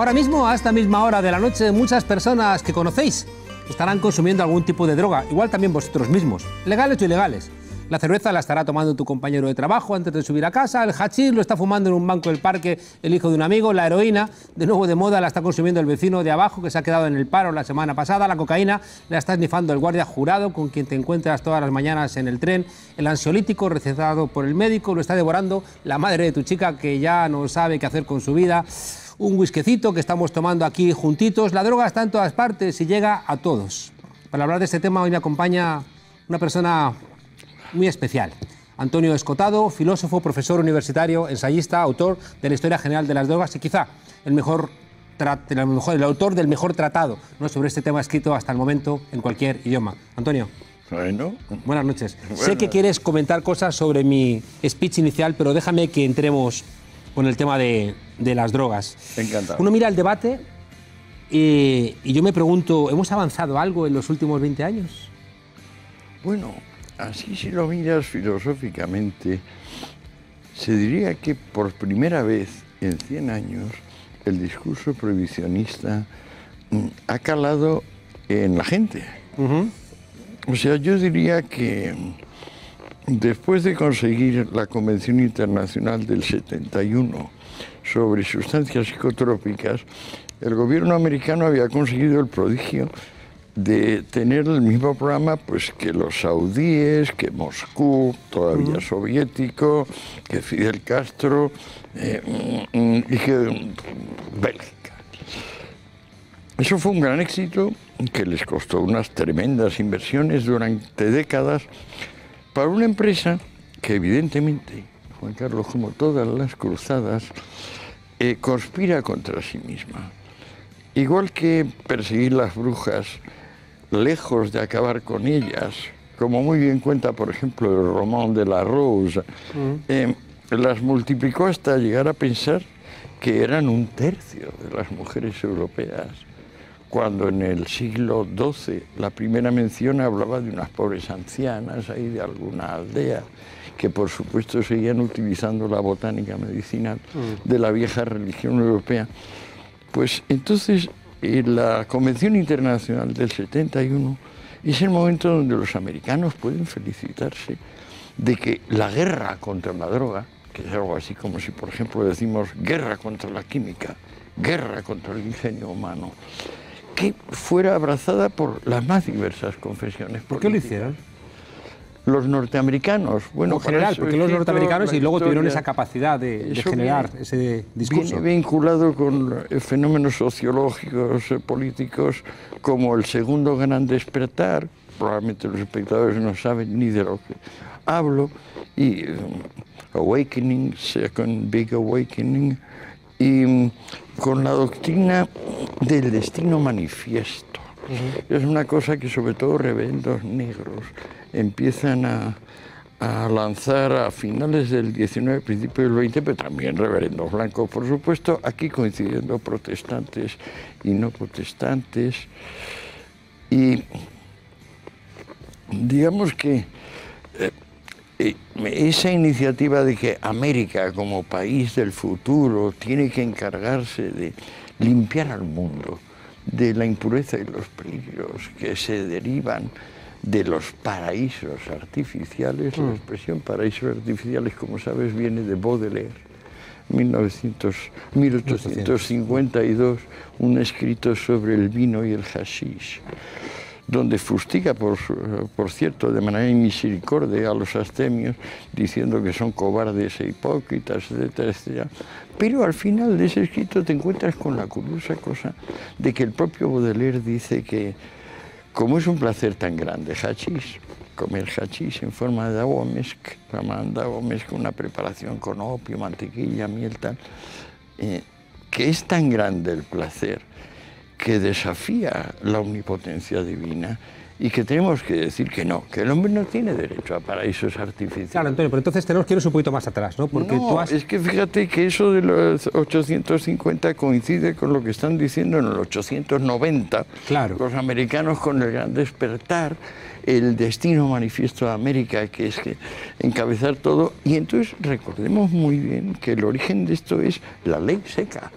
Ahora mismo, a esta misma hora de la noche, muchas personas que conocéis estarán consumiendo algún tipo de droga, igual también vosotros mismos, legales o ilegales. La cerveza la estará tomando tu compañero de trabajo antes de subir a casa, el hachís lo está fumando en un banco del parque el hijo de un amigo, la heroína, de nuevo de moda, la está consumiendo el vecino de abajo que se ha quedado en el paro la semana pasada, la cocaína la está esnifando el guardia jurado con quien te encuentras todas las mañanas en el tren, el ansiolítico recetado por el médico lo está devorando la madre de tu chica que ya no sabe qué hacer con su vida, un whiskycito que estamos tomando aquí juntitos, la droga está en todas partes y llega a todos. Para hablar de este tema hoy me acompaña una persona muy especial. Antonio Escotado, filósofo, profesor universitario, ensayista, autor de la Historia General de las Drogas y quizá el autor del mejor tratado, ¿no?, sobre este tema escrito hasta el momento en cualquier idioma. Antonio. Bueno. Buenas noches. Buenas. Sé que quieres comentar cosas sobre mi speech inicial, pero déjame que entremos con el tema de las drogas. Encantado. Uno mira el debate y yo me pregunto, ¿hemos avanzado algo en los últimos 20 años? Bueno, así si lo miras filosóficamente, se diría que por primera vez en 100 años el discurso prohibicionista ha calado en la gente. O sea, yo diría que después de conseguir la Convención Internacional del 71 sobre sustancias psicotrópicas, el gobierno americano había conseguido el prodigio de tener el mismo programa pues, que los saudíes, que Moscú, todavía soviético, que Fidel Castro y que Bélgica. Eso fue un gran éxito que les costó unas tremendas inversiones durante décadas para una empresa que evidentemente, Juan Carlos, como todas las cruzadas, conspira contra sí misma. Igual que perseguir las brujas, lejos de acabar con ellas, como muy bien cuenta, por ejemplo, el Roman de la Rose, las multiplicó hasta llegar a pensar que eran un tercio de las mujeres europeas, cuando en el siglo XII la primera mención hablaba de unas pobres ancianas ahí de alguna aldea, que por supuesto seguían utilizando la botánica medicinal de la vieja religión europea. Pues entonces la Convención Internacional del 71 es el momento donde los americanos pueden felicitarse de que la guerra contra la droga, que es algo así como si por ejemplo decimos guerra contra la química, guerra contra el ingenio humano, que fuera abrazada por las más diversas confesiones políticas. ¿Por qué lo hicieron? Los norteamericanos, bueno, en general, porque los norteamericanos y luego tuvieron esa capacidad de generar ese discurso. Viene vinculado con fenómenos sociológicos, políticos, como el segundo gran despertar, probablemente los espectadores no saben ni de lo que hablo, y Awakening, Second Big Awakening, y con la doctrina del destino manifiesto. Es una cosa que sobre todo reverendos negros empiezan a lanzar a finales del 19, principio del 20, pero también reverendos blancos, por supuesto, aquí coincidiendo protestantes y no protestantes. Y digamos que esa iniciativa de que América como país del futuro tiene que encargarse de limpiar al mundo de la impureza y los peligros que se derivan de los paraísos artificiales. La expresión paraísos artificiales, como sabes, viene de Baudelaire, 1852, un escrito sobre el vino y el hashish, donde fustiga, por cierto, de manera inmisericordia a los abstemios, diciendo que son cobardes e hipócritas, etcétera, etcétera. Pero al final de ese escrito te encuentras con la curiosa cosa de que el propio Baudelaire dice que, como es un placer tan grande hachís, comer hachís en forma de dagomesk, llaman dagomesk, una preparación con opio, mantequilla, miel, tal, que es tan grande el placer que desafía la omnipotencia divina y que tenemos que decir que no, que el hombre no tiene derecho a paraísos artificiales. Claro, Antonio, pero entonces tenemos que ir un poquito más atrás, ¿no? Porque no, es que fíjate que eso de los 850 coincide con lo que están diciendo en el 890 los americanos con el gran despertar, el destino manifiesto de América, que es que encabezar todo. Y entonces recordemos muy bien que el origen de esto es la ley seca.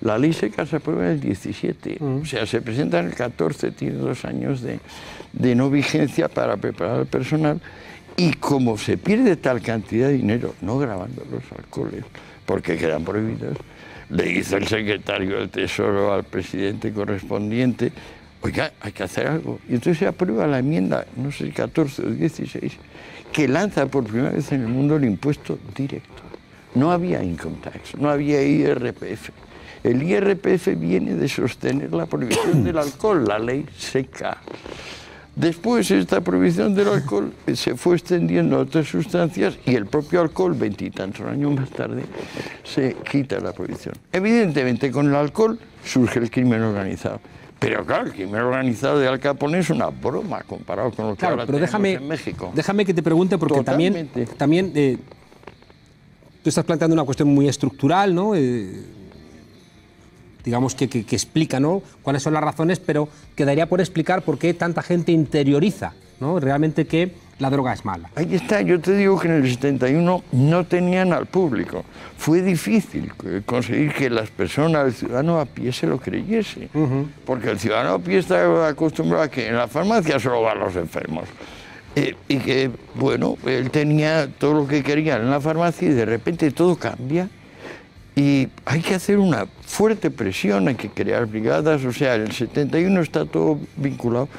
La ley seca se aprueba en el 17, o sea, se presenta en el 14, tiene 2 años de no vigencia para preparar al personal, y como se pierde tal cantidad de dinero no grabando los alcoholes, porque quedan prohibidos, le hizo el secretario del Tesoro al presidente correspondiente: oiga, hay que hacer algo. Y entonces se aprueba la enmienda, no sé, 14 o 16, que lanza por primera vez en el mundo el impuesto directo. No había income tax, no había IRPF. El IRPF viene de sostener la prohibición del alcohol, la ley seca. Después esta prohibición del alcohol se fue extendiendo a otras sustancias, y el propio alcohol, 20 y tantos años más tarde, se quita la prohibición. Evidentemente con el alcohol surge el crimen organizado. Pero claro, el crimen organizado de Al Capone es una broma comparado con lo que ahora tenemos en México. Déjame que te pregunte, porque también tú estás planteando una cuestión muy estructural, ¿no? Digamos que explica, ¿no?, cuáles son las razones, pero quedaría por explicar por qué tanta gente interioriza, ¿no?, realmente que la droga es mala. Ahí está, yo te digo que en el 71 no tenían al público. Fue difícil conseguir que las personas, el ciudadano a pie, se lo creyese. Porque el ciudadano a pie está acostumbrado a que en la farmacia solo van los enfermos. Y que, bueno, él tenía todo lo que quería en la farmacia y de repente todo cambia. Y hay que hacer una fuerte presión, hay que crear brigadas. O sea, en el 71 está todo vinculado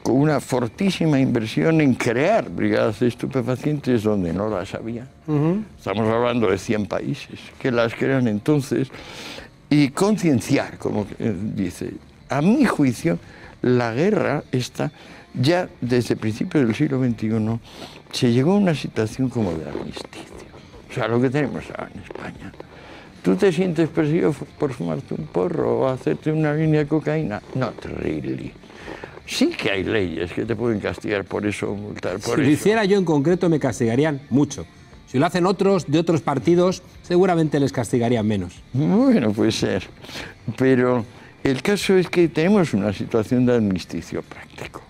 con una fortísima inversión en crear brigadas de estupefacientes donde no las había. Estamos hablando de 100 países que las crean entonces. Y concienciar, como dice. A mi juicio, la guerra está ya desde principios del siglo XXI, se llegó a una situación como de armisticio. O sea, lo que tenemos ahora en España. ¿Tú te sientes perseguido por fumarte un porro o hacerte una línea de cocaína? Not really. Sí que hay leyes que te pueden castigar por eso o multar por eso. Si lo hiciera yo en concreto, me castigarían mucho. Si lo hacen otros de otros partidos, seguramente les castigarían menos. Bueno, puede ser. Pero el caso es que tenemos una situación de armisticio práctico.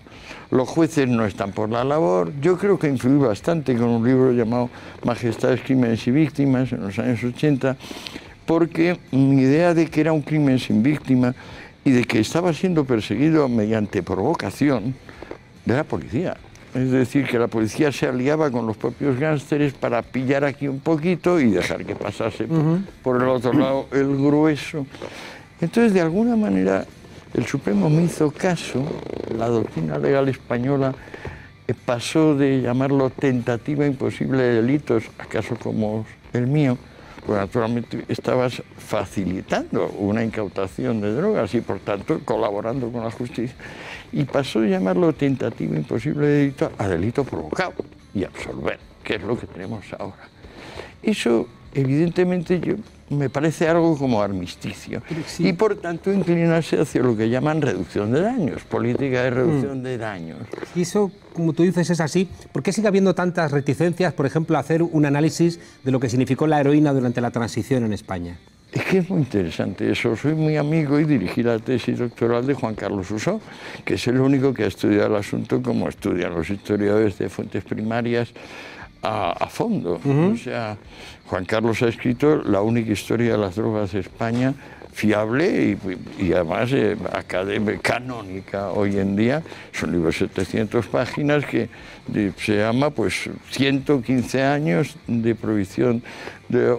Los jueces no están por la labor. Yo creo que influí bastante con un libro llamado Majestades, Crímenes y Víctimas en los años 80, porque mi idea de que era un crimen sin víctima y de que estaba siendo perseguido mediante provocación de la policía. Es decir, que la policía se aliaba con los propios gánsteres para pillar aquí un poquito y dejar que pasase por el otro lado el grueso. Entonces, de alguna manera, el Supremo me hizo caso. La doctrina legal española pasó de llamarlo tentativa imposible de delitos a casos como el mío, pues naturalmente estabas facilitando una incautación de drogas y por tanto colaborando con la justicia, y pasó de llamarlo tentativa imposible de delito a delito provocado y absolver, que es lo que tenemos ahora. Eso evidentemente me parece algo como armisticio, sí. Y por tanto inclinarse hacia lo que llaman reducción de daños, política de reducción de daños. Y eso, como tú dices, es así. ¿Por qué sigue habiendo tantas reticencias, por ejemplo, a hacer un análisis de lo que significó la heroína durante la transición en España? Es que es muy interesante eso. Soy muy amigo y dirigí la tesis doctoral de Juan Carlos Usó, que es el único que ha estudiado el asunto como estudian los historiadores de fuentes primarias a fondo. O sea, Juan Carlos ha escrito la única historia de las drogas de España fiable y además académica, canónica hoy en día. Es un libro de 700 páginas que se llama pues 115 años de prohibición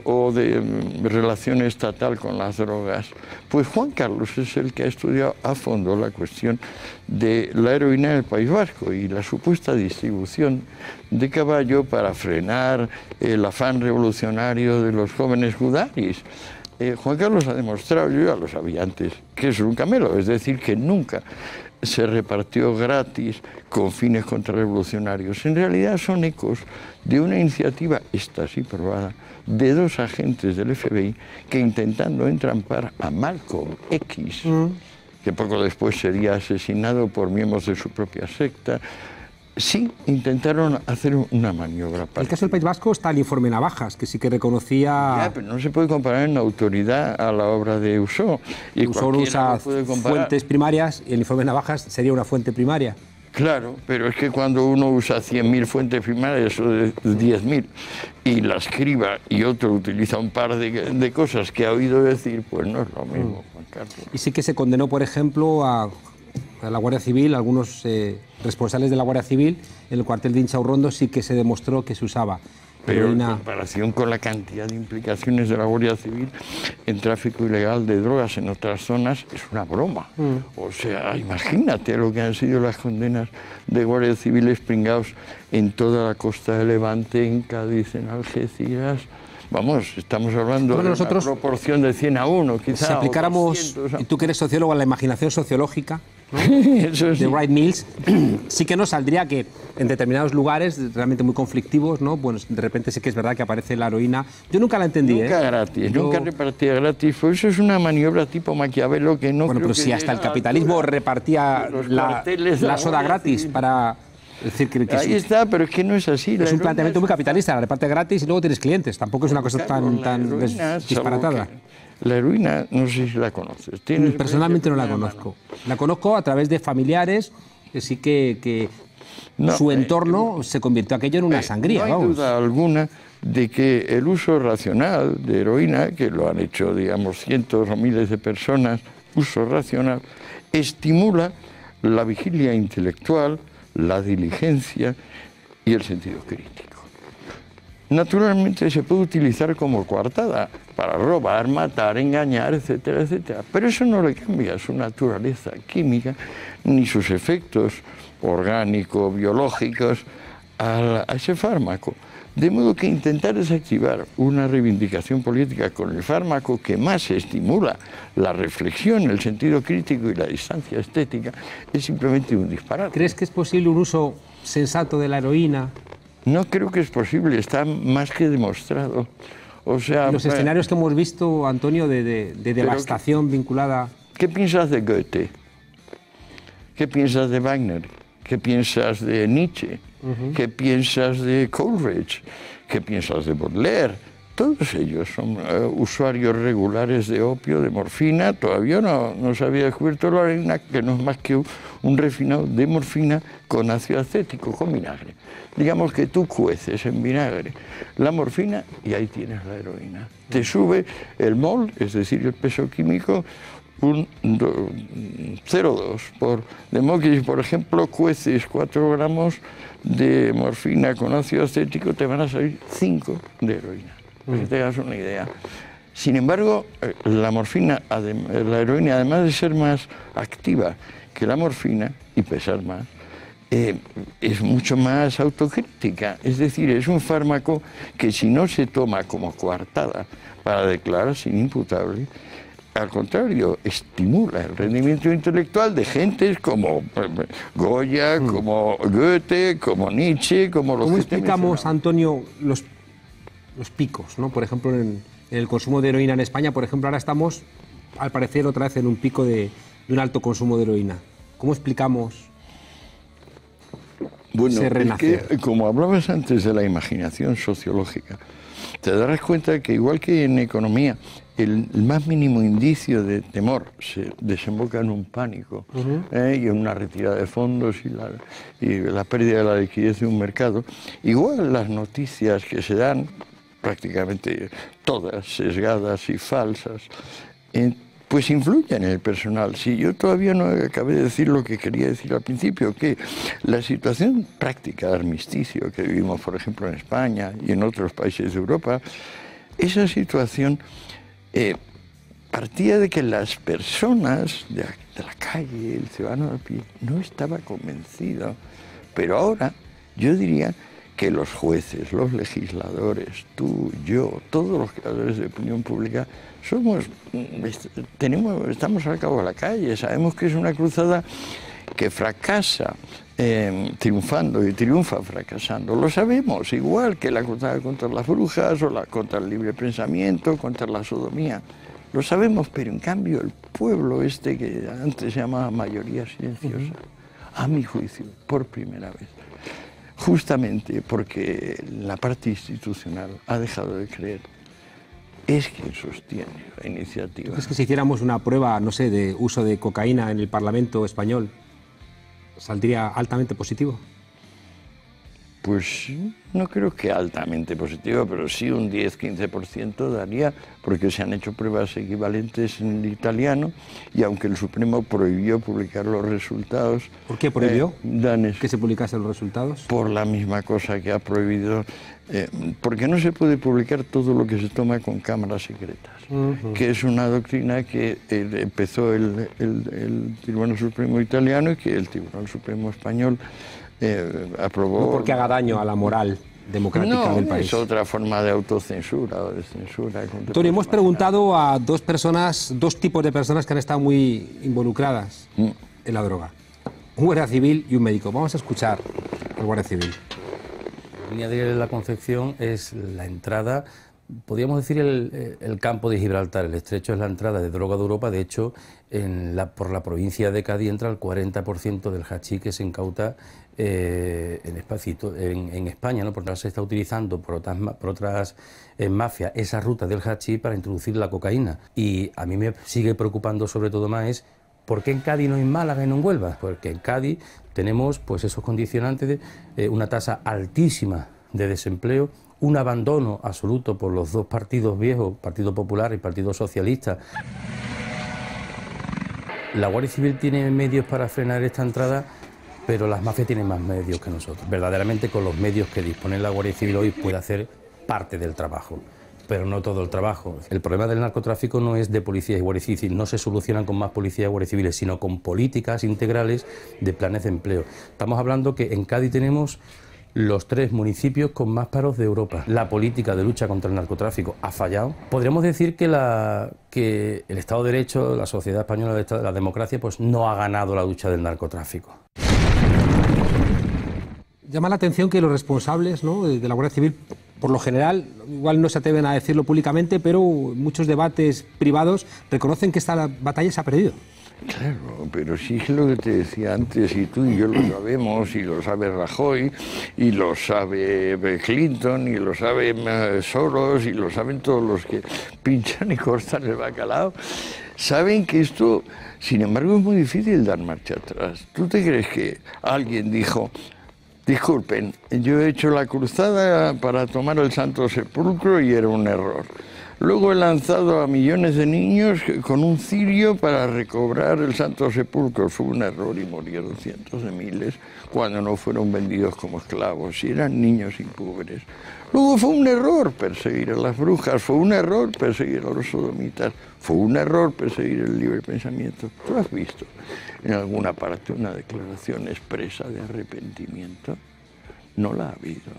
o de relación estatal con las drogas. Pues Juan Carlos es el que ha estudiado a fondo la cuestión de la heroína en el País Vasco y la supuesta distribución de caballo para frenar el afán revolucionario de los jóvenes gudaris. Juan Carlos ha demostrado, yo ya lo sabía antes, que es un camelo, es decir, que nunca se repartió gratis con fines contrarrevolucionarios. En realidad son ecos de una iniciativa, esta sí probada, de 2 agentes del FBI que, intentando entrampar a Malcolm X, que poco después sería asesinado por miembros de su propia secta, sí intentaron hacer una maniobra. En el caso del País Vasco está el informe Navajas, que sí que reconocía... Ya, pero no se puede comparar en autoridad a la obra de Usó. Usó usa fuentes primarias y el informe Navajas sería una fuente primaria. Claro, pero es que cuando uno usa 100.000 fuentes primarias o de 10.000 y las criba y otro utiliza un par de cosas que ha oído decir, pues no es lo mismo, Juan Carlos. Y sí que se condenó, por ejemplo, a la Guardia Civil, algunos responsables de la Guardia Civil, en el cuartel de Inchaurrondo sí que se demostró que se usaba Pero en heroína. comparación con la cantidad de implicaciones de la Guardia Civil en tráfico ilegal de drogas en otras zonas, es una broma. O sea, imagínate lo que han sido las condenas de guardias civiles pringados en toda la costa de Levante, en Cádiz, en Algeciras. Vamos, estamos hablando de una proporción de 100 a 1, quizá. Si aplicáramos, 200, y tú que eres sociólogo, a la imaginación sociológica, ¿no? Eso sí. De Wright Mills, sí que nos saldría que en determinados lugares realmente muy conflictivos, ¿no? Bueno, de repente sí que es verdad que aparece la heroína. Yo nunca la entendí, Nunca gratis, nunca repartía gratis. Pues eso es una maniobra tipo Maquiavelo que no. Bueno, creo pero que si hasta el capitalismo repartía la soda gratis para. Es decir, que ahí está, pero es que no es así. Es un planteamiento muy capitalista, la reparte gratis y luego tienes clientes. Tampoco es una cosa tan disparatada. La heroína, no sé si la conoces. Personalmente no la conozco. La conozco a través de familiares que sí que su entorno se convirtió aquello en una sangría. No hay duda alguna de que el uso racional de heroína, que lo han hecho, digamos, cientos o miles de personas, uso racional, estimula la vigilia intelectual, la diligencia y el sentido crítico. Naturalmente se puede utilizar como coartada para robar, matar, engañar, etcétera, etcétera. Pero eso no le cambia su naturaleza química ni sus efectos orgánicos, biológicos a ese fármaco. De modo que intentar desactivar una reivindicación política con el fármaco que más estimula la reflexión, el sentido crítico y la distancia estética es simplemente un disparate. ¿Crees que es posible un uso sensato de la heroína? No creo que es posible, está más que demostrado. O sea, los escenarios que hemos visto, Antonio, de devastación vinculada... ¿Qué piensas de Goethe? ¿Qué piensas de Wagner? ¿Qué piensas de Nietzsche? ¿Qué piensas de Coleridge? ¿Qué piensas de Baudelaire? Todos ellos son usuarios regulares de opio, de morfina. Todavía no se había descubierto la heroína, que no es más que un refinado de morfina con ácido acético, con vinagre. Digamos que tú cueces en vinagre la morfina y ahí tienes la heroína. Te sube el mol, es decir, el peso químico, un 0,2. De modo que si, por ejemplo, cueces 4 gramos de morfina con ácido acético, te van a salir 5 de heroína, para que te hagas una idea. Sin embargo, la heroína, además de ser más activa que la morfina y pesar más, es mucho más autocrítica. Es decir, es un fármaco que si no se toma como coartada para declararse inimputable, al contrario, estimula el rendimiento intelectual de gentes como Goya, como Goethe, como Nietzsche, como los que... ¿Cómo explicamos, Antonio, los picos, ¿no? Por ejemplo, en el consumo de heroína en España, por ejemplo, ahora estamos, al parecer, otra vez en un pico de un alto consumo de heroína. ¿Cómo explicamos ese renacer? Es que, como hablabas antes de la imaginación sociológica, te darás cuenta que igual que en economía, el más mínimo indicio de temor se desemboca en un pánico y en una retirada de fondos y la pérdida de la liquidez de un mercado. Igual las noticias que se dan, prácticamente todas sesgadas y falsas, pues influyen en el personal. Si yo todavía no acabé de decir lo que quería decir al principio, que la situación práctica de armisticio que vivimos, por ejemplo, en España y en otros países de Europa, esa situación partía de que las personas de la calle, el ciudadano de pie, no estaba convencido. Pero ahora yo diría que los jueces, los legisladores, tú, yo, todos los creadores de opinión pública, estamos al cabo de la calle, sabemos que es una cruzada que fracasa triunfando y triunfa fracasando. Lo sabemos, igual que la cruzada contra las brujas o contra el libre pensamiento, contra la sodomía. Lo sabemos, pero en cambio el pueblo que antes se llamaba mayoría silenciosa, a mi juicio, por primera vez, justamente porque la parte institucional ha dejado de creer, es quien sostiene la iniciativa. ¿Es que si hiciéramos una prueba, no sé, de uso de cocaína en el Parlamento español, ¿Saldría altamente positivo? Pues no creo que altamente positivo, pero sí un 10-15% daría, porque se han hecho pruebas equivalentes en el italiano y aunque el Supremo prohibió publicar los resultados... ¿Por qué prohibió que se publicasen los resultados? Por la misma cosa que ha prohibido, porque no se puede publicar todo lo que se toma con cámaras secretas, que es una doctrina que empezó el Tribunal Supremo italiano y que el Tribunal Supremo español aprobó. No porque haga daño a la moral democrática del país. Es otra forma de autocensura o de censura. Tony, hemos preguntado a dos tipos de personas que han estado muy involucradas en la droga. Un guardia civil y un médico. Vamos a escuchar al guardia civil. La línea de la Concepción es la entrada, podríamos decir el campo de Gibraltar. El estrecho es la entrada de droga de Europa. De hecho, por la provincia de Cádiz entra el 40% del hachís que se incauta en España, ¿no? Porque se está utilizando por otras mafias esa ruta del hachís para introducir la cocaína. Y a mí me sigue preocupando sobre todo más es ¿por qué en Cádiz no en Málaga y no en Huelva? Porque en Cádiz tenemos pues esos condicionantes de una tasa altísima de desempleo, un abandono absoluto por los dos partidos viejos, Partido Popular y Partido Socialista. La Guardia Civil tiene medios para frenar esta entrada, pero las mafias tienen más medios que nosotros. Verdaderamente con los medios que dispone la Guardia Civil hoy puede hacer parte del trabajo, pero no todo el trabajo. El problema del narcotráfico no es de policías y guardia civil, no se solucionan con más policías y guardias civiles, sino con políticas integrales de planes de empleo. Estamos hablando que en Cádiz tenemos los 3 municipios con más paros de Europa. La política de lucha contra el narcotráfico ha fallado. Podríamos decir que el Estado de Derecho, la sociedad española, la democracia, pues no ha ganado la lucha del narcotráfico. Llama la atención que los responsables, ¿no?, de la Guardia Civil, por lo general, igual no se atreven a decirlo públicamente, pero en muchos debates privados reconocen que esta batalla se ha perdido. Claro, pero sí es lo que te decía antes, y tú y yo lo sabemos, y lo sabe Rajoy, y lo sabe Clinton, y lo sabe Soros, y lo saben todos los que pinchan y cortan el bacalao. Saben que esto, sin embargo, es muy difícil dar marcha atrás. ¿Tú te crees que alguien dijo: disculpen, yo he hecho la cruzada para tomar el Santo Sepulcro y era un error? Luego he lanzado a millones de niños con un cirio para recobrar el Santo Sepulcro. Fue un error y murieron cientos de miles cuando no fueron vendidos como esclavos y eran niños y pobres. Luego fue un error perseguir a las brujas, fue un error perseguir a los sodomitas, fue un error perseguir el libre pensamiento. ¿Tú has visto en alguna parte una declaración expresa de arrepentimiento? No la ha habido.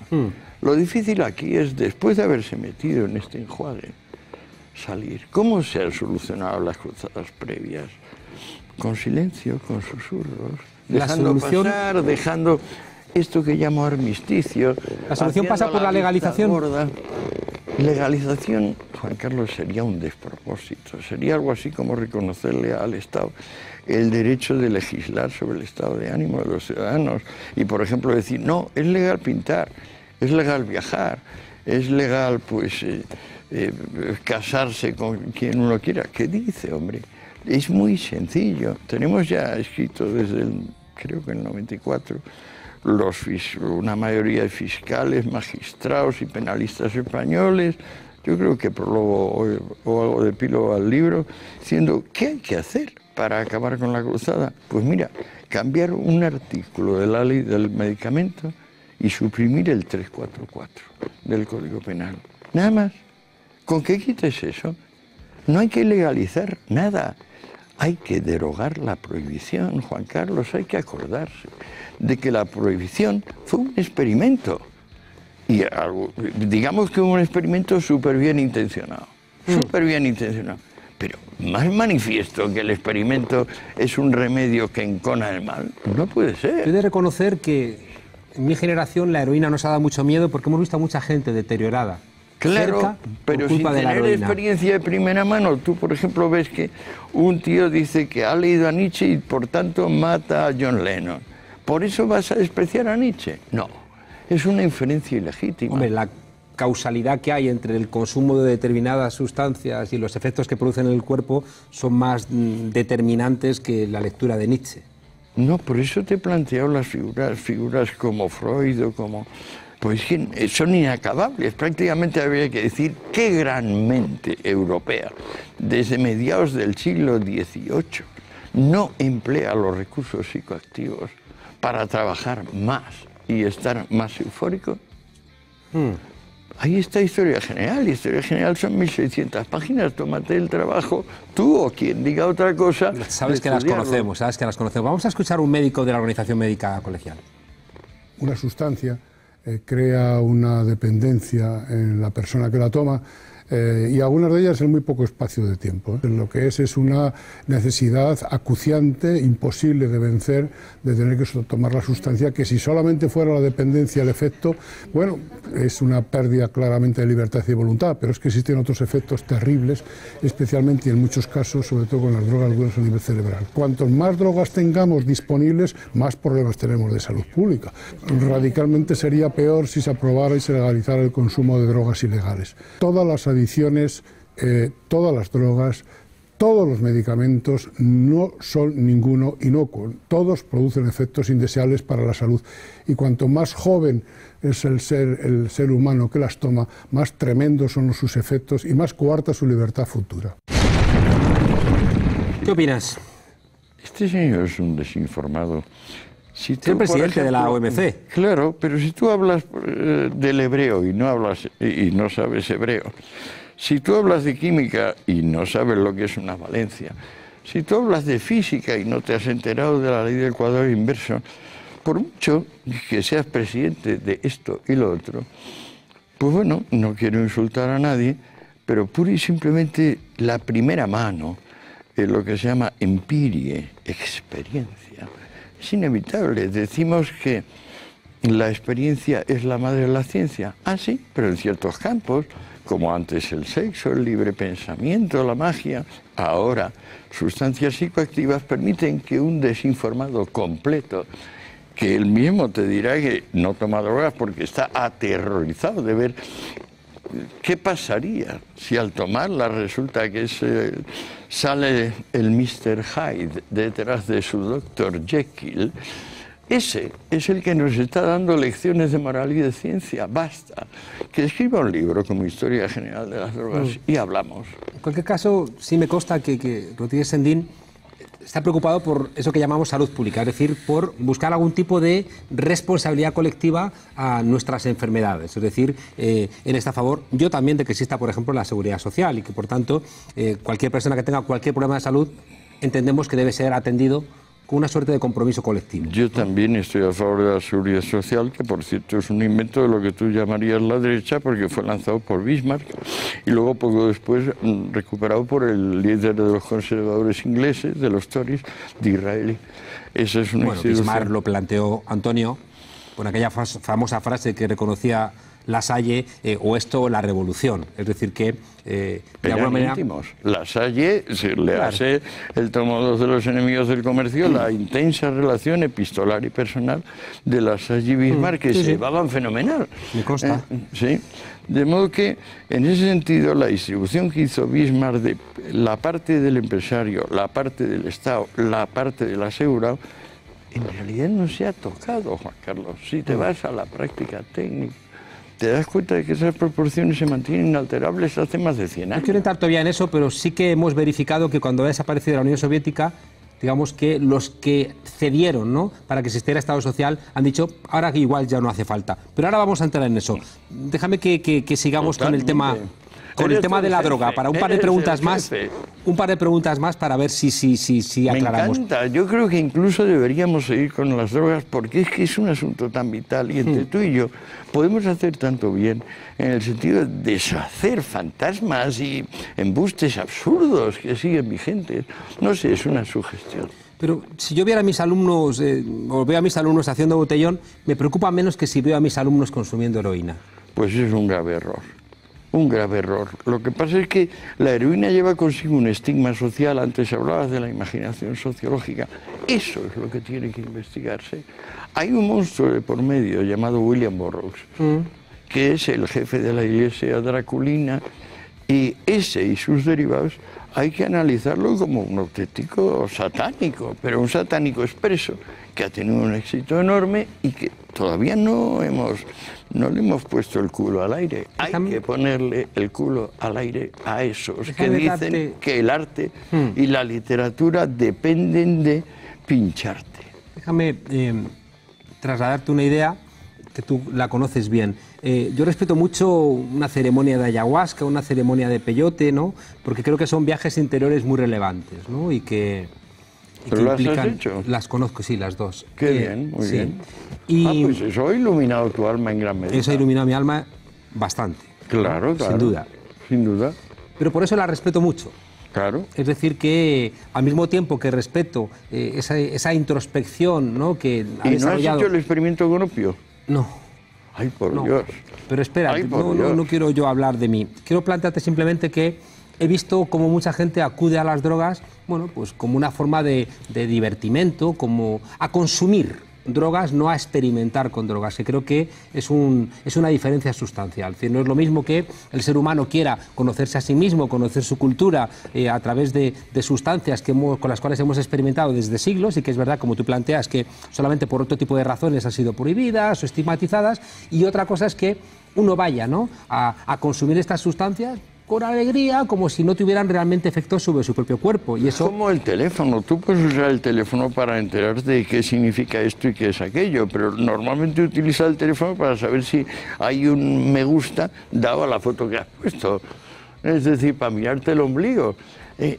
Lo difícil aquí es, después de haberse metido en este enjuague, salir. ¿Cómo se han solucionado las cruzadas previas? Con silencio, con susurros, dejando pasar, dejando esto que llamo armisticio. La solución pasa por la legalización. Gorda. Legalización, Juan Carlos, sería un despropósito. Sería algo así como reconocerle al Estado el derecho de legislar sobre el estado de ánimo de los ciudadanos. Y, por ejemplo, decir, no, es legal pintar, es legal viajar, es legal, pues, casarse con quien uno quiera. ¿Qué dice, hombre? Es muy sencillo. Tenemos ya escrito desde creo que el 94, una mayoría de fiscales, magistrados y penalistas españoles. Yo creo que prólogo o algo de epílogo al libro, diciendo, ¿qué hay que hacer para acabar con la cruzada? Pues mira, cambiar un artículo de la ley del medicamento y suprimir el 344 del Código Penal. Nada más. ¿Con qué quites eso? No hay que legalizar nada. Hay que derogar la prohibición, Juan Carlos. Hay que acordarse de que la prohibición fue un experimento. Y digamos que un experimento súper bien intencionado. Súper bien intencionado. Pero más manifiesto que el experimento es un remedio que encona el mal, no puede ser. He de reconocer que en mi generación la heroína nos ha dado mucho miedo porque hemos visto a mucha gente deteriorada. Claro, pero sin tener experiencia de primera mano. Tú, por ejemplo, ves que un tío dice que ha leído a Nietzsche y por tanto mata a John Lennon. ¿Por eso vas a despreciar a Nietzsche? No, es una inferencia ilegítima. Hombre, la causalidad que hay entre el consumo de determinadas sustancias y los efectos que producen en el cuerpo son más determinantes que la lectura de Nietzsche. No, por eso te he planteado las figuras como Freud o como... Pues que son inacabables. Prácticamente habría que decir qué gran mente europea, desde mediados del siglo XVIII, no emplea los recursos psicoactivos para trabajar más y estar más eufórico. Ahí está Historia General. Historia General son 1600 páginas. Tómate el trabajo, tú o quien diga otra cosa. Sabes que las conocemos, sabes que las conocemos. Vamos a escuchar un médico de la Organización Médica Colegial. Una sustancia crea una dependencia en la persona que la toma y algunas de ellas en muy poco espacio de tiempo. Lo que es una necesidad acuciante, imposible de vencer, de tener que tomar la sustancia, que si solamente fuera la dependencia el efecto, bueno, es una pérdida claramente de libertad y de voluntad, pero es que existen otros efectos terribles, especialmente y en muchos casos, sobre todo con las drogas duras a nivel cerebral. Cuantos más drogas tengamos disponibles, más problemas tenemos de salud pública. Radicalmente sería peor si se aprobara y se legalizara el consumo de drogas ilegales. Todas las adicciones, todas las drogas, todos los medicamentos no son ninguno inocuo. Todos producen efectos indeseables para la salud. Y cuanto más joven es el ser humano que las toma, más tremendos son sus efectos y más coarta su libertad futura. ¿Qué opinas? Este señor es un desinformado. Si tú, es el presidente ejemplo, de la OMC. Claro, pero si tú hablas del hebreo y no sabes hebreo, si tú hablas de química y no sabes lo que es una valencia, si tú hablas de física y no te has enterado de la ley del cuadrado inverso, por mucho que seas presidente de esto y lo otro, pues bueno, no quiero insultar a nadie, pero pura y simplemente la primera mano, lo que se llama empirie, experiencia, es inevitable. Decimos que la experiencia es la madre de la ciencia. Ah, sí, pero en ciertos campos, como antes el sexo, el libre pensamiento, la magia, ahora sustancias psicoactivas permiten que un desinformado completo, que él mismo te dirá que no toma drogas porque está aterrorizado de ver qué pasaría si al tomarla resulta que sale el Mr. Hyde detrás de su Dr. Jekyll. Ese es el que nos está dando lecciones de moral y de ciencia. Basta que escriba un libro como Historia General de las Drogas y hablamos. En cualquier caso, sí me consta que Rodríguez Sendín está preocupado por eso que llamamos salud pública, es decir, por buscar algún tipo de responsabilidad colectiva a nuestras enfermedades. Es decir, él está a favor, yo también, de que exista, por ejemplo, la seguridad social y que, por tanto, cualquier persona que tenga cualquier problema de salud, entendemos que debe ser atendido con una suerte de compromiso colectivo. Yo también estoy a favor de la seguridad social, que por cierto es un invento de lo que tú llamarías la derecha, porque fue lanzado por Bismarck y luego poco después recuperado por el líder de los conservadores ingleses, de los Tories, Disraeli. Esa es una institución. Bismarck lo planteó, Antonio, con aquella famosa frase que reconocía Lasalle, o esto o la revolución. Es decir, que de alguna manera... íntimos. Lasalle, se le hace el tomo 2 de los enemigos del comercio, la intensa relación epistolar y personal de Lasalle y Bismarck, que se llevaban fenomenal. Me consta. Sí. De modo que, en ese sentido, la distribución que hizo Bismarck de la parte del empresario, la parte del Estado, la parte del asegurado, en realidad no se ha tocado, Juan Carlos. Si te vas a la práctica técnica, te das cuenta de que esas proporciones se mantienen inalterables hace más de 100 años. No quiero entrar todavía en eso, pero sí que hemos verificado que cuando ha desaparecido la Unión Soviética, digamos que los que cedieron, ¿no?, para que existiera Estado social, han dicho, ahora que igual ya no hace falta. Pero ahora vamos a entrar en eso. Déjame que sigamos Totalmente. con el tema de la droga, para un par de preguntas más, para ver si aclaramos. Me encanta. Yo creo que incluso deberíamos seguir con las drogas, porque es que es un asunto tan vital y entre tú y yo podemos hacer tanto bien en el sentido de deshacer fantasmas y embustes absurdos que siguen vigentes. No sé, es una sugestión. Pero si yo viera a mis alumnos, o veo a mis alumnos haciendo botellón, me preocupa menos que si veo a mis alumnos consumiendo heroína. Pues es un grave error. Un grave error. Lo que pasa es que la heroína lleva consigo un estigma social. Antes hablabas de la imaginación sociológica. Eso es lo que tiene que investigarse. Hay un monstruo de por medio llamado William Burroughs, que es el jefe de la iglesia draculina, y ese y sus derivados hay que analizarlo como un auténtico satánico, pero un satánico expreso, que ha tenido un éxito enorme y que todavía no le hemos puesto el culo al aire. Hay que ponerle el culo al aire a esos que dicen que el arte y la literatura dependen de pincharte. Déjame trasladarte una idea que tú la conoces bien. Yo respeto mucho una ceremonia de ayahuasca, una ceremonia de peyote, ¿no? Porque creo que son viajes interiores muy relevantes, ¿no? Y que ¿Pero las has hecho? Las conozco, sí, las dos. Qué bien, muy bien. Y pues eso ha iluminado tu alma en gran medida. Eso ha iluminado mi alma bastante. Claro, claro. Sin duda. Sin duda. Pero por eso la respeto mucho. Claro. Es decir, que al mismo tiempo que respeto esa introspección, ¿no? Que ha desarrollado... ¿Y no has hecho el experimento con opio? No. Ay, por Dios. Pero espera, no quiero yo hablar de mí. Quiero plantearte simplemente que he visto como mucha gente acude a las drogas, bueno, pues como una forma de divertimento, como a consumir drogas, no a experimentar con drogas, que creo que es una diferencia sustancial. Es decir, no es lo mismo que el ser humano quiera conocerse a sí mismo, conocer su cultura a través de sustancias con las cuales hemos experimentado desde siglos, y que es verdad, como tú planteas, que solamente por otro tipo de razones han sido prohibidas o estigmatizadas, y otra cosa es que uno vaya, ¿no?, a consumir estas sustancias con alegría, como si no tuvieran realmente efectos sobre su propio cuerpo. Y eso... Como el teléfono, tú puedes usar el teléfono para enterarte de qué significa esto y qué es aquello, pero normalmente utiliza el teléfono para saber si hay un me gusta dado a la foto que has puesto. Es decir, para mirarte el ombligo.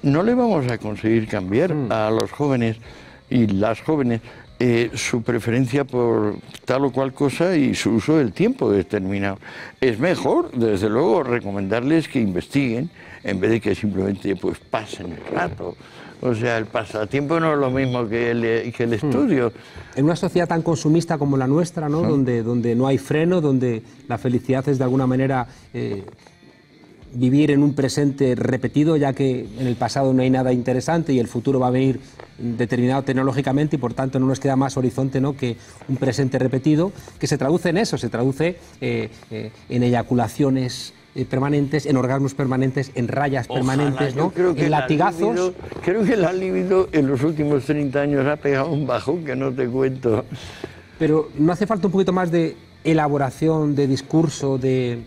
No le vamos a conseguir cambiar a los jóvenes y las jóvenes su preferencia por tal o cual cosa y su uso del tiempo determinado. Es mejor, desde luego, recomendarles que investiguen en vez de que simplemente pues pasen el rato. O sea, el pasatiempo no es lo mismo que el estudio. En una sociedad tan consumista como la nuestra, ¿no? Donde no hay freno, donde la felicidad es de alguna manera vivir en un presente repetido, ya que en el pasado no hay nada interesante y el futuro va a venir determinado tecnológicamente, y por tanto no nos queda más horizonte, ¿no?, que un presente repetido, que se traduce en eso, se traduce en eyaculaciones permanentes, en orgasmos permanentes, en rayas permanentes, ¿no?, en latigazos. Creo que la libido en los últimos 30 años ha pegado un bajón que no te cuento. Pero no hace falta un poquito más de elaboración, de discurso, de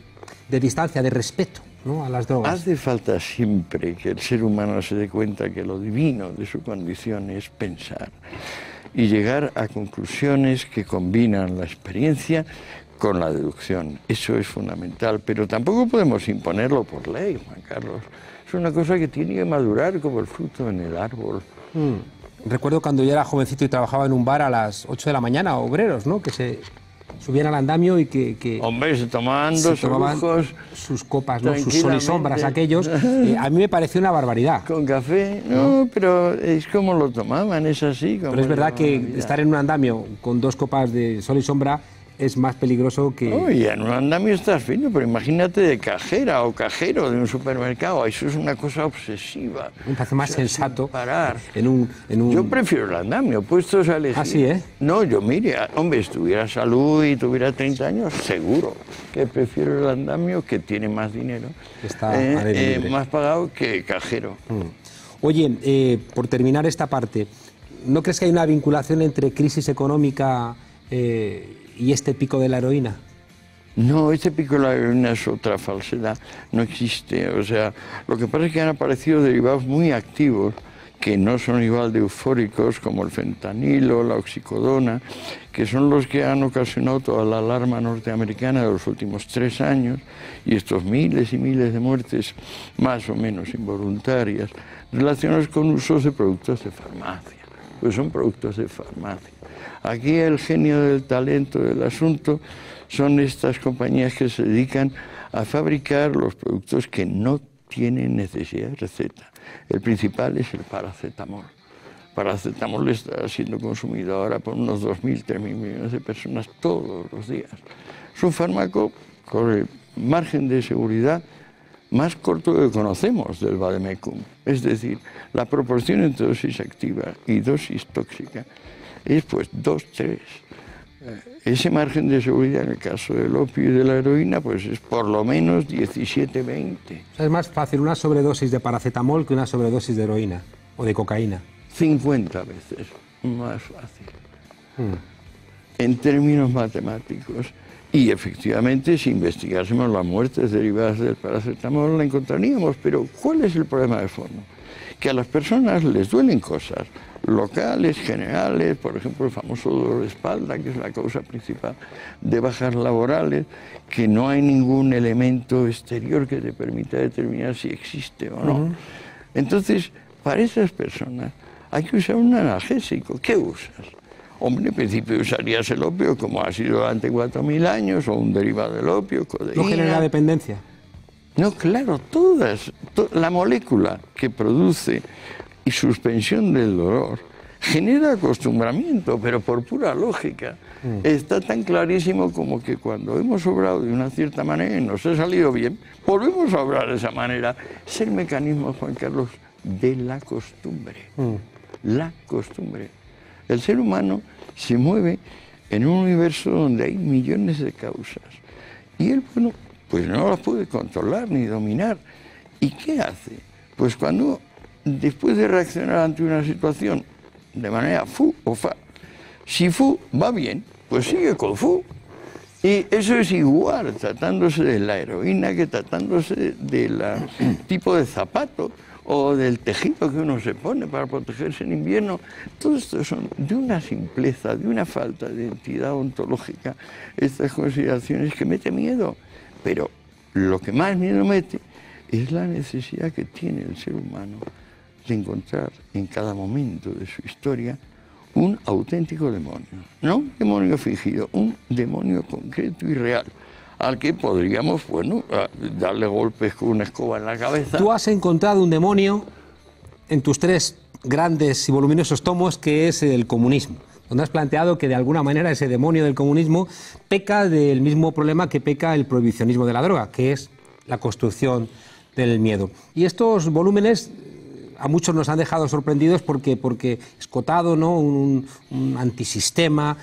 distancia, de respeto, ¿no?, a las drogas. Hace falta siempre que el ser humano se dé cuenta que lo divino de su condición es pensar y llegar a conclusiones que combinan la experiencia con la deducción. Eso es fundamental, pero tampoco podemos imponerlo por ley, Juan Carlos. Es una cosa que tiene que madurar como el fruto en el árbol. Recuerdo cuando yo era jovencito y trabajaba en un bar a las 8 de la mañana, obreros, ¿no?, que se subían al andamio y que hombre, se tomaban sus copas, ¿no?, sus sol y sombras aquellos. A mí me pareció una barbaridad. ¿Con café? No, pero es como lo tomaban, es así. Pero es verdad que estar en un andamio con 2 copas de sol y sombra es más peligroso que... Oye, en un andamio estás fino, pero imagínate de cajera o cajero de un supermercado, eso es una cosa obsesiva. Me parece más sensato parar. En un... Yo prefiero el andamio, puestos a elegir. ¿Ah, sí, No, yo mire, hombre, si tuviera salud y tuviera 30 años, seguro que prefiero el andamio, que tiene más dinero, está más pagado que cajero. Oye, por terminar esta parte, ¿no crees que hay una vinculación entre crisis económica y este pico de la heroína? No, este pico de la heroína es otra falsedad, no existe. O sea, lo que pasa es que han aparecido derivados muy activos que no son igual de eufóricos como el fentanilo, la oxicodona, que son los que han ocasionado toda la alarma norteamericana de los últimos 3 años y estos miles y miles de muertes más o menos involuntarias relacionadas con usos de productos de farmacia. Pues son productos de farmacia. Aquí el genio del talento del asunto son estas compañías que se dedican a fabricar los productos que no tienen necesidad de receta. El principal es el paracetamol. El paracetamol está siendo consumido ahora por unos 2.000, 3.000 millones de personas todos los días. Es un fármaco con el margen de seguridad más corto que conocemos del vademecum. Es decir, la proporción entre dosis activa y dosis tóxica es pues 2, 3. ese margen de seguridad en el caso del opio y de la heroína pues es por lo menos 17-20. O sea, es más fácil una sobredosis de paracetamol que una sobredosis de heroína o de cocaína. 50 veces más fácil. En términos matemáticos. Y efectivamente, si investigásemos las muertes derivadas del paracetamol, la encontraríamos. Pero ¿cuál es el problema de fondo? Que a las personas les duelen cosas locales, generales, por ejemplo, el famoso dolor de espalda, que es la causa principal de bajas laborales, que no hay ningún elemento exterior que te permita determinar si existe o no. Entonces, para esas personas hay que usar un analgésico. ¿Qué usas? Hombre, en principio usarías el opio, como ha sido durante 4.000 años, o un derivado del opio, codeína. ¿No genera dependencia? No, claro, la molécula que produce y suspensión del dolor genera acostumbramiento, pero por pura lógica. Está tan clarísimo como que cuando hemos obrado de una cierta manera y nos ha salido bien, volvemos a obrar de esa manera. Es el mecanismo, Juan Carlos, de la costumbre. La costumbre. El ser humano se mueve en un universo donde hay millones de causas. Y él, bueno, pues no las puede controlar ni dominar. ¿Y qué hace? Pues cuando, después de reaccionar ante una situación de manera fu o fa, si fu va bien, pues sigue con fu. Y eso es igual tratándose de la heroína que tratándose del tipo de zapato o del tejido que uno se pone para protegerse en invierno. Todo esto son de una simpleza, de una falta de identidad ontológica, estas consideraciones que mete miedo. Pero lo que más miedo mete es la necesidad que tiene el ser humano de encontrar en cada momento de su historia un auténtico demonio. No un demonio fingido, un demonio concreto y real, al que podríamos, bueno, darle golpes con una escoba en la cabeza. Tú has encontrado un demonio en tus 3 grandes y voluminosos tomos, que es el comunismo, donde has planteado que de alguna manera ese demonio del comunismo peca del mismo problema que peca el prohibicionismo de la droga, que es la construcción del miedo. Y estos volúmenes a muchos nos han dejado sorprendidos porque Escotado, ¿no? un antisistema,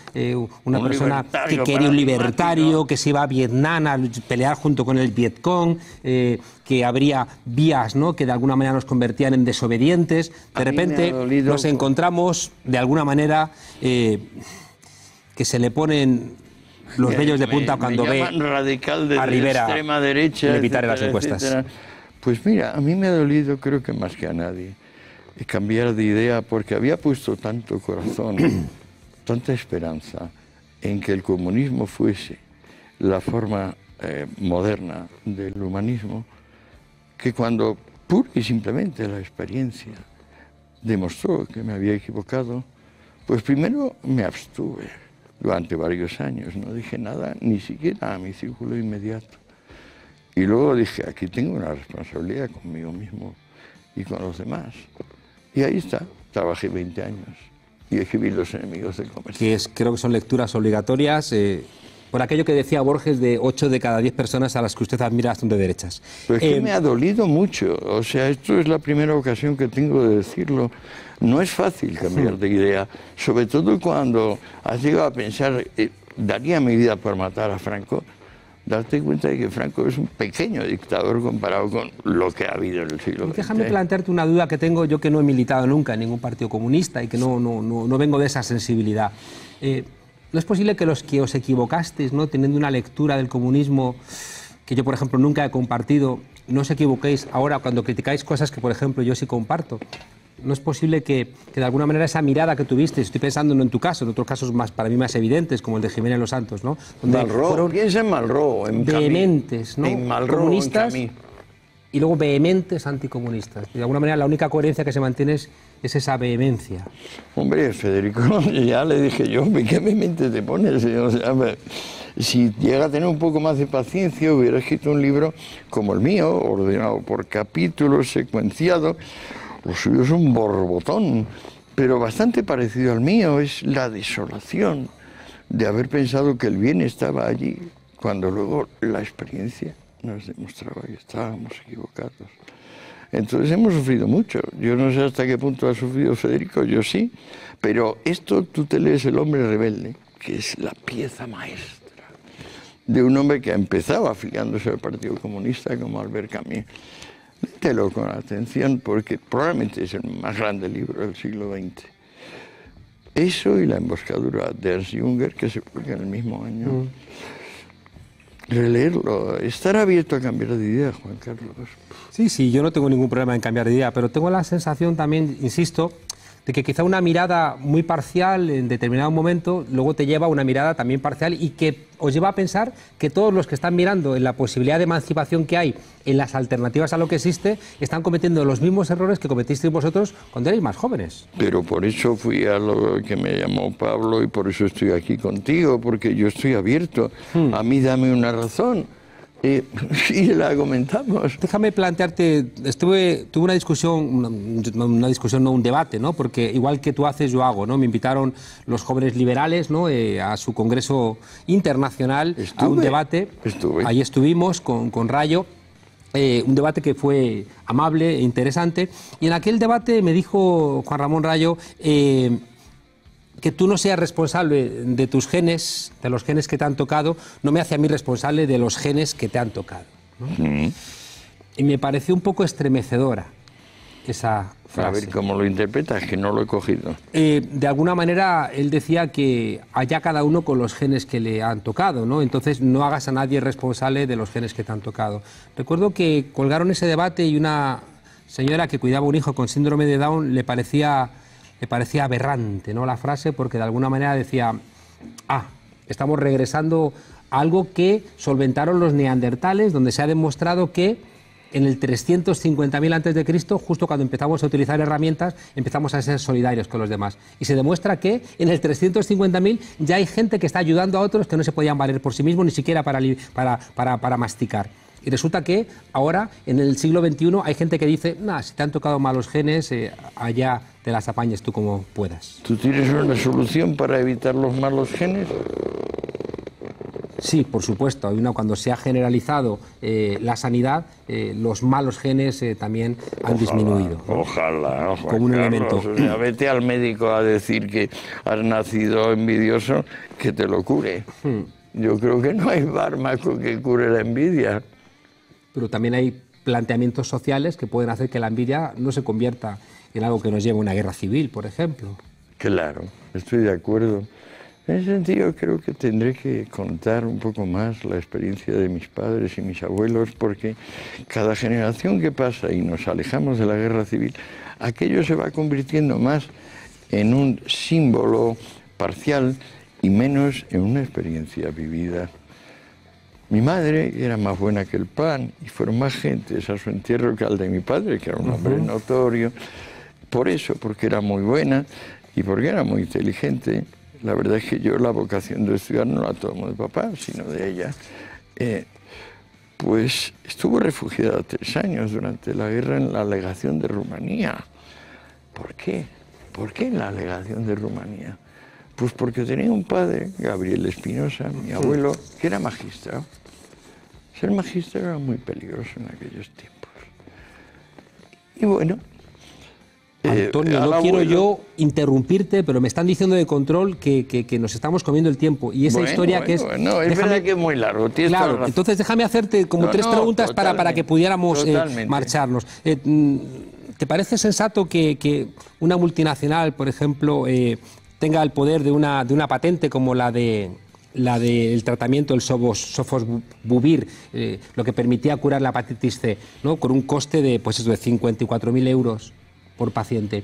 una persona que quería un libertario, que se iba a Vietnam a pelear junto con el Vietcong, que habría vías, ¿no? Que de alguna manera nos convertían en desobedientes. De repente nos encontramos de alguna manera que se le ponen los vellos de punta cuando ve radical de a Rivera extrema derecha, militar en las encuestas. Etcétera. Pues mira, a mí me ha dolido, creo que más que a nadie, cambiar de idea, porque había puesto tanto corazón, tanta esperanza en que el comunismo fuese la forma moderna del humanismo, que cuando pura y simplemente la experiencia demostró que me había equivocado, pues primero me abstuve durante varios años, no dije nada, ni siquiera a mi círculo inmediato. Y luego dije, aquí tengo una responsabilidad conmigo mismo y con los demás. Y ahí está, trabajé 20 años y escribí Los enemigos del comercio. Creo que son lecturas obligatorias, por aquello que decía Borges, de 8 de cada 10 personas a las que usted admira son de derechas. Pero es que me ha dolido mucho, o sea, esto es la primera ocasión que tengo de decirlo. No es fácil cambiar de idea, sobre todo cuando has llegado a pensar, daría mi vida por matar a Franco. Darte cuenta de que Franco es un pequeño dictador comparado con lo que ha habido en el siglo XX. Déjame plantearte una duda que tengo yo, que no he militado nunca en ningún partido comunista y que no vengo de esa sensibilidad. ¿No es posible que los que os equivocasteis, ¿no? Teniendo una lectura del comunismo que yo, por ejemplo, nunca he compartido, no os equivoquéis ahora cuando criticáis cosas que, por ejemplo, yo sí comparto? ¿No es posible que de alguna manera esa mirada que tuviste, estoy pensando no en tu caso, en otros casos más, para mí más evidentes, como el de Jiménez Los Santos, ¿no? Donde Malraux, piensa en Malraux, en vehementes, ¿no? En Malraux, comunistas en y luego vehementes anticomunistas. Y de alguna manera la única coherencia que se mantiene es esa vehemencia. Hombre, Federico, ya le dije yo, ¿qué vehemente te pones? O sea, si llega a tener un poco más de paciencia, hubiera escrito un libro como el mío, ordenado por capítulos, secuenciado. Lo suyo es un borbotón, pero bastante parecido al mío. Es la desolación de haber pensado que el bien estaba allí, cuando luego la experiencia nos demostraba que estábamos equivocados. Entonces hemos sufrido mucho. Yo no sé hasta qué punto ha sufrido Federico, yo sí, pero esto tú te lees El hombre rebelde que es la pieza maestra de un hombre que ha empezado afiliándose al Partido Comunista como Albert Camus. Léetelo con atención porque probablemente es el más grande libro del siglo XX. Eso y La emboscadura de Ernst Jünger, que se publica en el mismo año. Releerlo, estar abierto a cambiar de idea, Juan Carlos. Sí, yo no tengo ningún problema en cambiar de idea, pero tengo la sensación también, insisto, de que quizá una mirada muy parcial en determinado momento luego te lleva a una mirada también parcial y que os lleva a pensar que todos los que están mirando en la posibilidad de emancipación que hay en las alternativas a lo que existe están cometiendo los mismos errores que cometisteis vosotros cuando erais más jóvenes. Pero por eso fui a lo que me llamó Pablo y por eso estoy aquí contigo, porque yo estoy abierto. A mí dame una razón. Y la comentamos. Déjame plantearte, tuve una discusión, no un debate, ¿no? Porque igual que tú haces, yo hago, ¿no? Me invitaron los jóvenes liberales, ¿no? A su congreso internacional, a un debate. Ahí estuvimos con Rayo. Un debate que fue amable e interesante. Y en aquel debate me dijo Juan Ramón Rayo que tú no seas responsable de tus genes, de los genes que te han tocado, no me hace a mí responsable de los genes que te han tocado, ¿no? Y me pareció un poco estremecedora esa frase. A ver cómo lo interpretas, que no lo he cogido. De alguna manera él decía que allá cada uno con los genes que le han tocado, ¿no? Entonces no hagas a nadie responsable de los genes que te han tocado. Recuerdo que colgaron ese debate y una señora que cuidaba un hijo con síndrome de Down le parecía aberrante, ¿no? La frase, porque de alguna manera decía, estamos regresando a algo que solventaron los neandertales, donde se ha demostrado que en el 350.000 a.C., justo cuando empezamos a utilizar herramientas, empezamos a ser solidarios con los demás. Y se demuestra que en el 350.000 ya hay gente que está ayudando a otros que no se podían valer por sí mismos, ni siquiera para masticar. Y resulta que ahora, en el siglo XXI, hay gente que dice, si te han tocado malos genes, allá te las apañes tú como puedas. ¿Tú tienes una solución para evitar los malos genes? Sí, por supuesto. Cuando se ha generalizado la sanidad, los malos genes también han disminuido, ¿no? Ojalá, como un elemento. O sea, vete al médico a decir que has nacido envidioso, que te lo cure. Yo creo que no hay fármaco que cure la envidia. Pero también hay planteamientos sociales que pueden hacer que la envidia no se convierta en algo que nos lleve a una guerra civil, por ejemplo. Claro, estoy de acuerdo. En ese sentido creo que tendré que contar un poco más la experiencia de mis padres y mis abuelos, porque cada generación que pasa y nos alejamos de la guerra civil, aquello se va convirtiendo más en un símbolo parcial y menos en una experiencia vivida. Mi madre era más buena que el pan y fueron más gentes a su entierro que al de mi padre, que era un hombre notorio. Por eso, porque era muy buena y porque era muy inteligente. La verdad es que yo la vocación de estudiar no la tomo de papá, sino de ella. Pues estuvo refugiada 3 años durante la guerra en la legación de Rumanía. ¿Por qué? ¿Por qué en la legación de Rumanía? Pues porque tenía un padre, Gabriel Espinosa, mi abuelo, que era magistrado. Ser magistrado era muy peligroso en aquellos tiempos. Y bueno... Antonio, no quiero yo interrumpirte, pero me están diciendo de control que nos estamos comiendo el tiempo. Y esa historia que es... No, es verdad que es muy largo. Claro, entonces déjame hacerte como 3 preguntas para que pudiéramos marcharnos. ¿Te parece sensato que una multinacional, por ejemplo, tenga el poder de una patente como la del tratamiento del sofosbuvir, lo que permitía curar la hepatitis C, ¿no? Con un coste de, pues eso, de 54.000 euros por paciente?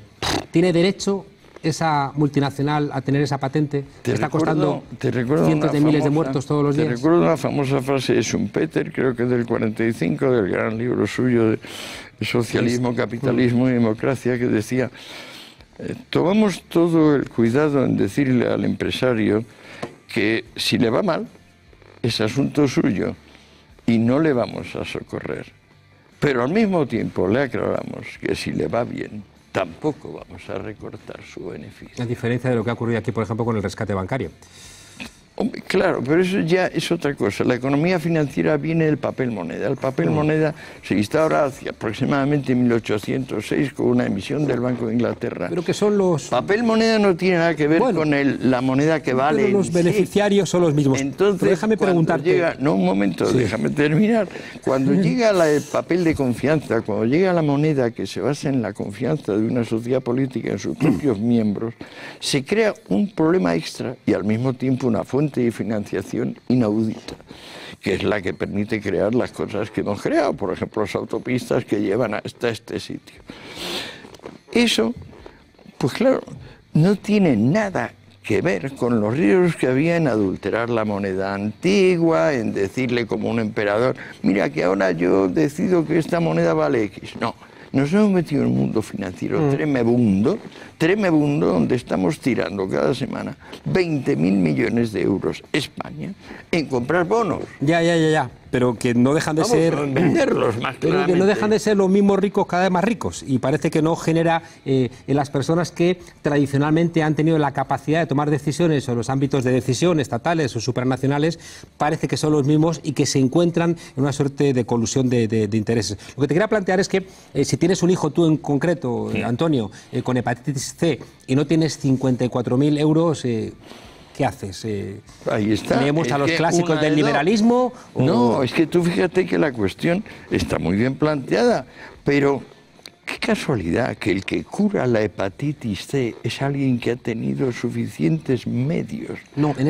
¿Tiene derecho esa multinacional a tener esa patente que está costando cientos de miles de muertos todos los días? Te recuerdo una famosa frase de Schumpeter, creo que del 45, del gran libro suyo de Socialismo, Capitalismo y Democracia, que decía: tomamos todo el cuidado en decirle al empresario que si le va mal, es asunto suyo y no le vamos a socorrer. Pero al mismo tiempo le aclaramos que si le va bien, tampoco vamos a recortar su beneficio. A diferencia de lo que ha ocurrido aquí, por ejemplo, con el rescate bancario. Hombre, Claro, pero eso ya es otra cosa. La economía financiera viene del papel moneda. El papel moneda se instaura hacia aproximadamente 1806 con una emisión del Banco de Inglaterra. Pero que son los... Papel moneda no tiene nada que ver con la moneda que vale. Pero los beneficiarios son los mismos. Entonces, pero déjame preguntarte... No, un momento, déjame terminar. Cuando llega el papel de confianza, cuando llega la moneda que se basa en la confianza de una sociedad política en sus propios miembros, se crea un problema extra y al mismo tiempo una fuente de financiación inaudita, que es la que permite crear las cosas que hemos creado, por ejemplo, las autopistas que llevan hasta este sitio. Eso, pues claro, no tiene nada que ver con los riesgos que había en adulterar la moneda antigua, en decirle como un emperador, mira que ahora yo decido que esta moneda vale X. No, nos hemos metido en un mundo financiero tremebundo, donde estamos tirando cada semana 20.000 millones de euros España en comprar bonos. Ya, pero que no dejan de ser... venderlos más pero claramente. que no dejan de ser los mismos ricos cada vez más ricos, y parece que no genera en las personas que tradicionalmente han tenido la capacidad de tomar decisiones en los ámbitos de decisión estatales o supranacionales, parece que son los mismos y que se encuentran en una suerte de colusión de intereses. Lo que te quería plantear es que si tienes un hijo, tú en concreto, Antonio, con hepatitis C y no tienes 54.000 euros... ¿qué haces? Ahí está. ¿Leemos a los clásicos del liberalismo? No, es que tú fíjate que la cuestión está muy bien planteada, pero qué casualidad que el que cura la hepatitis C es alguien que ha tenido suficientes medios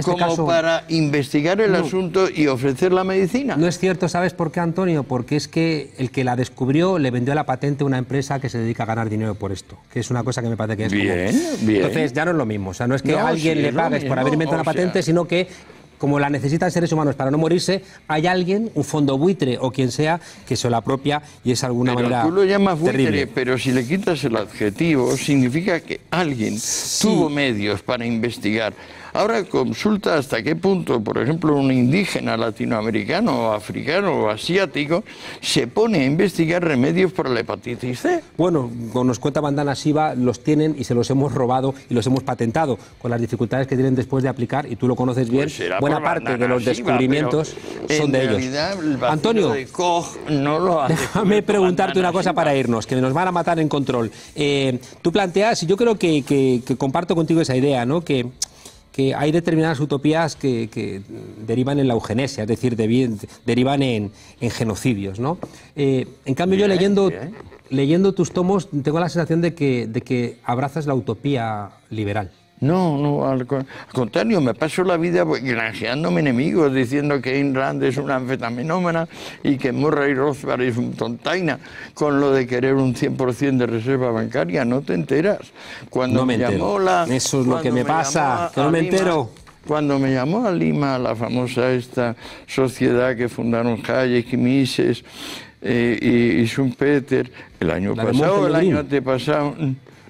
como para investigar el asunto y ofrecer la medicina. No es cierto, ¿sabes por qué, Antonio? Porque es que el que la descubrió le vendió la patente a una empresa que se dedica a ganar dinero por esto, que es una cosa que me parece que es bien. Entonces ya no es lo mismo, o sea, no es que a alguien le pagues por haber inventado una patente, sino que como la necesitan seres humanos para no morirse, hay alguien, un fondo buitre o quien sea, que se la apropia y es de alguna manera tú lo llamas buitre, terrible. Pero si le quitas el adjetivo, significa que alguien tuvo medios para investigar. Ahora consulta hasta qué punto, por ejemplo, un indígena latinoamericano, o africano o asiático se pone a investigar remedios para la hepatitis C. Bueno, como nos cuenta Vandana Shiva, los tienen y se los hemos robado y los hemos patentado, con las dificultades que tienen después de aplicar, y tú lo conoces bien, buena parte de los descubrimientos son de ellos. Antonio, de Koch no lo déjame preguntarte una cosa para irnos, que nos van a matar en control. Tú planteas, y yo creo que comparto contigo esa idea, ¿no? Que hay determinadas utopías que derivan en la eugenesia, es decir, derivan en genocidios, ¿no? En cambio, yo leyendo tus tomos tengo la sensación de que abrazas la utopía liberal. No, al contrario, me paso la vida granjeándome enemigos, diciendo que Ayn Rand es una anfetaminómana y que Murray Rothbard es un tontaina, con lo de querer un 100% de reserva bancaria, no te enteras. Cuando no me entero. Eso es lo que me pasa, que no me entero. Cuando me llamó a Lima la famosa esta sociedad que fundaron Hayek y Mises y Schumpeter, el año pasado, el año antepasado...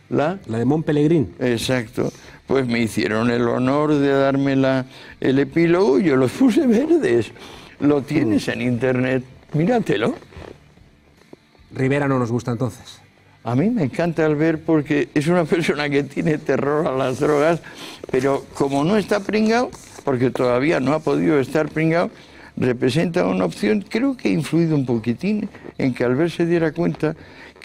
¿La de Montpelegrín. Exacto. Pues me hicieron el honor de darme el epílogo, yo los puse verdes. Lo tienes en internet, míratelo. Rivera no nos gusta entonces. A mí me encanta Albert porque es una persona que tiene terror a las drogas, pero como no está pringado, porque todavía no ha podido estar pringado, representa una opción, creo que ha influido un poquitín en que Albert se diera cuenta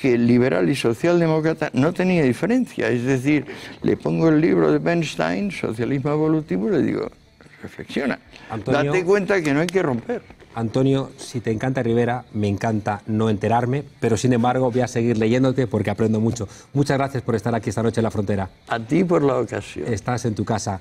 que el liberal y socialdemócrata no tenía diferencia. Es decir, le pongo el libro de Bernstein, Socialismo Evolutivo, y le digo, reflexiona, Antonio, date cuenta que no hay que romper. Antonio, si te encanta Rivera, me encanta no enterarme, pero sin embargo voy a seguir leyéndote porque aprendo mucho. Muchas gracias por estar aquí esta noche en La Frontera. A ti por la ocasión. Estás en tu casa.